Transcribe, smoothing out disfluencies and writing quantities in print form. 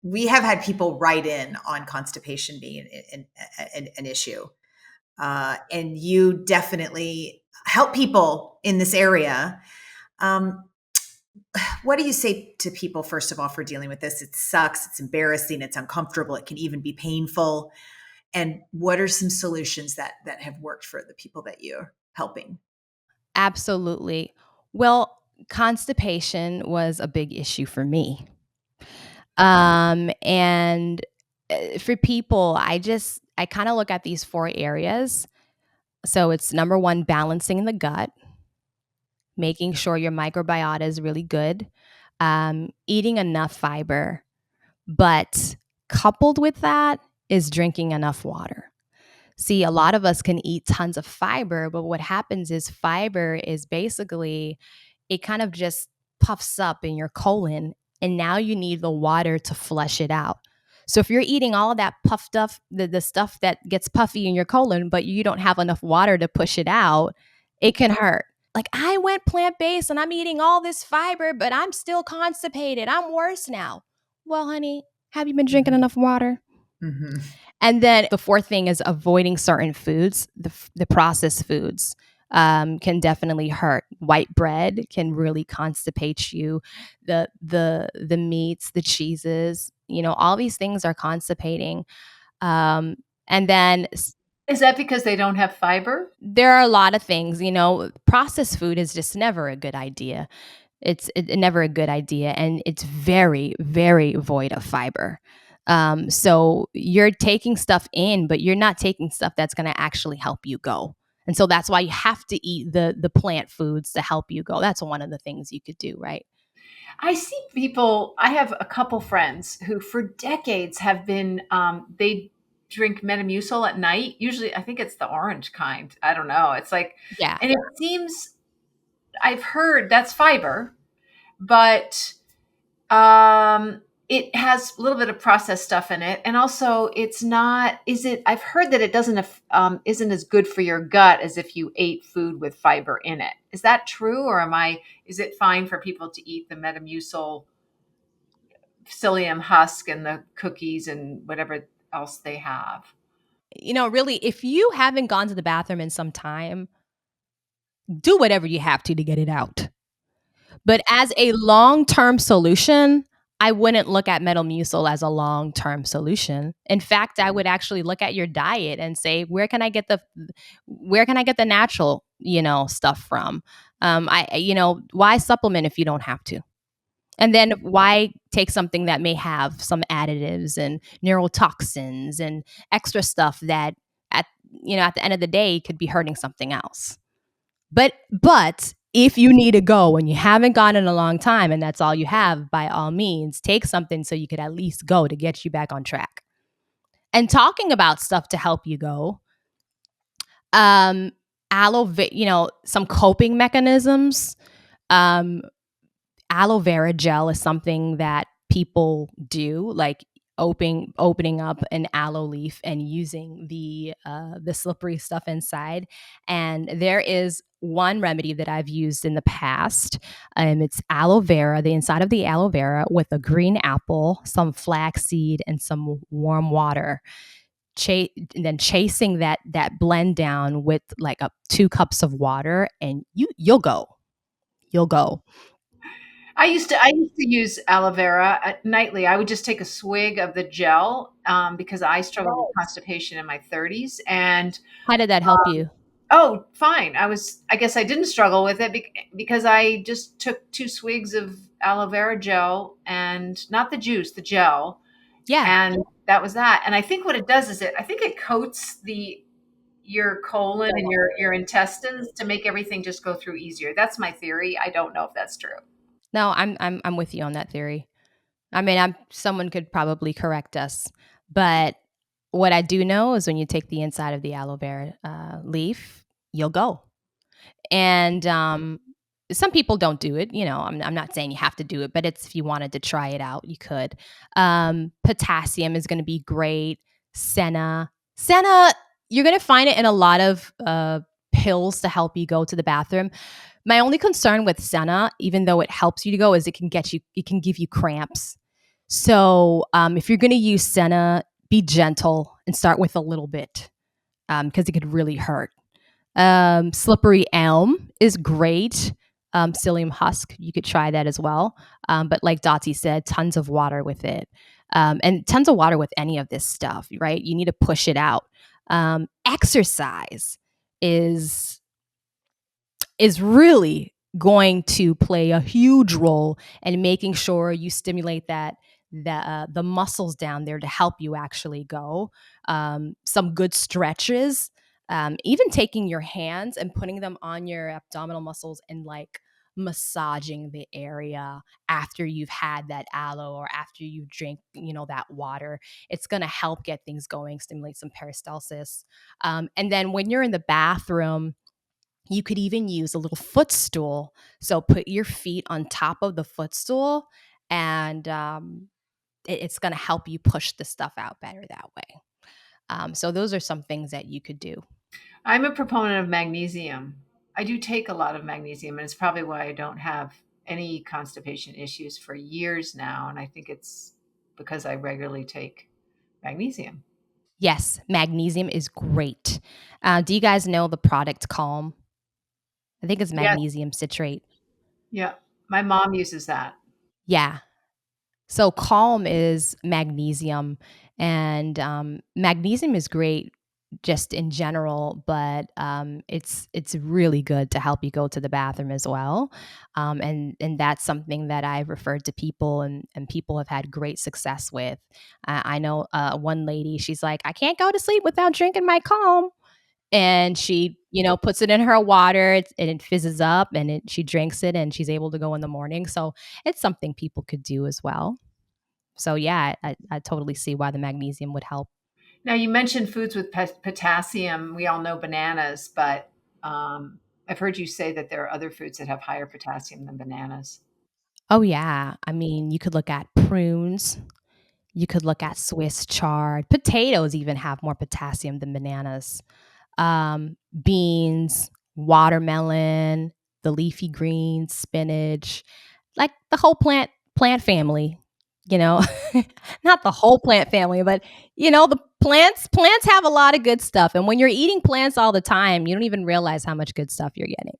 we have had people write in on constipation being an issue. And you definitely help people in this area. Um, what do you say to people, first of all, for dealing with this? It sucks, it's embarrassing, it's uncomfortable, it can even be painful. And what are some solutions that have worked for the people that you're helping? Absolutely. Well, constipation was a big issue for me. And for people, I kind of look at these four areas. So it's number one, balancing the gut, making sure your microbiota is really good, eating enough fiber, but coupled with that is drinking enough water. See, a lot of us can eat tons of fiber, but what happens is fiber is basically, it kind of just puffs up in your colon, and now you need the water to flush it out. So if you're eating all of that puffed up, the stuff that gets puffy in your colon, but you don't have enough water to push it out, it can hurt. Like, I went plant based and I'm eating all this fiber, but I'm still constipated. I'm worse now. Well, honey, have you been drinking Mm-hmm. enough water? Mm-hmm. And then the fourth thing is avoiding certain foods, the processed foods. Can definitely hurt. White bread can really constipate you. The meats, the cheeses, all these things are constipating. Um, and then Is that because they don't have fiber? there are a lot of things. Processed food is just never a good idea. It's never a good idea, and it's very, very void of fiber. So you're taking stuff in, but you're not taking stuff that's going to actually help you go. And so that's why you have to eat the plant foods to help you go. That's one of the things you could do, right? I see people, I have a couple friends who for decades have been, they drink Metamucil at night. Usually, I think it's the orange kind. I don't know. It's like, Yeah. and it seems, I've heard that's fiber, but it has a little bit of processed stuff in it, and also it's not. Is it? I've heard that it doesn't isn't as good for your gut as if you ate food with fiber in it. Is that true, or am I? Is it fine for people to eat the Metamucil psyllium husk and the cookies and whatever else they have? Really, if you haven't gone to the bathroom in some time, do whatever you have to get it out. But as a long-term solution, I wouldn't look at Metamucil as a long-term solution. In fact, I would actually look at your diet and say, where can I get the natural, stuff from? Why supplement if you don't have to? And then why take something that may have some additives and neurotoxins and extra stuff that at the end of the day could be hurting something else. But if you need to go and you haven't gone in a long time and that's all you have, by all means, take something so you could at least go to get you back on track. And talking about stuff to help you go, um, some coping mechanisms. Um, Aloe vera gel is something that people do, like opening up an aloe leaf and using the slippery stuff inside. And there is one remedy that I've used in the past. It's aloe vera, the inside of the aloe vera with a green apple, some flaxseed, and some warm water. And then chasing that blend down with like 2 cups of water, and you'll go. I used to use aloe vera nightly. I would just take a swig of the gel because I struggled with constipation in my 30s, and How did that help you? oh, fine. I guess I didn't struggle with it because I just took 2 swigs of aloe vera gel and not the juice, the gel, Yeah. and that was that. And I think what it does is I think it coats the your colon and your intestines to make everything just go through easier. That's my theory. I don't know if that's true. No, I'm with you on that theory. I mean, someone could probably correct us, but what I do know is when you take the inside of the aloe vera leaf, you'll go. And some people don't do it. I'm not saying you have to do it, but it's if you wanted to try it out, you could. Potassium is going to be great. Senna, you're going to find it in a lot of pills to help you go to the bathroom. My only concern with senna, even though it helps you to go, is it can give you cramps. So if you're going to use senna, be gentle and start with a little bit because it could really hurt. Slippery elm is great. Psyllium husk, you could try that as well. But like Dottie said, tons of water with it. And tons of water with any of this stuff, right? You need to push it out. Exercise is really going to play a huge role in making sure you stimulate the muscles down there to help you actually go. Some good stretches, even taking your hands and putting them on your abdominal muscles and like massaging the area after you've had that aloe or after you drink, that water. It's going to help get things going, stimulate some peristalsis. And then when you're in the bathroom, you could even use a little footstool. So put your feet on top of the footstool, and it's going to help you push the stuff out better that way. So those are some things that you could do. I'm a proponent of magnesium. I do take a lot of magnesium, and it's probably why I don't have any constipation issues for years now. And I think it's because I regularly take magnesium. Yes, magnesium is great. Do you guys know the product Calm? I think it's Yes. magnesium citrate. Yeah. My mom uses that. Yeah. So Calm is magnesium, and magnesium is great just in general, but it's really good to help you go to the bathroom as well, and that's something that I've referred to people, and people have had great success with. I know one lady, she's like, I can't go to sleep without drinking my Calm, and she puts it in her water, and it fizzes up, and she drinks it, and she's able to go in the morning. So it's something people could do as well. So yeah, I totally see why the magnesium would help. Now, you mentioned foods with potassium. We all know bananas, but I've heard you say that there are other foods that have higher potassium than bananas. Oh yeah, I mean, you could look at prunes, you could look at Swiss chard. Potatoes even have more potassium than bananas. Beans, watermelon, the leafy greens, spinach, like the whole plant family, you know. Not the whole plant family, but the plants have a lot of good stuff. And when you're eating plants all the time, you don't even realize how much good stuff you're getting.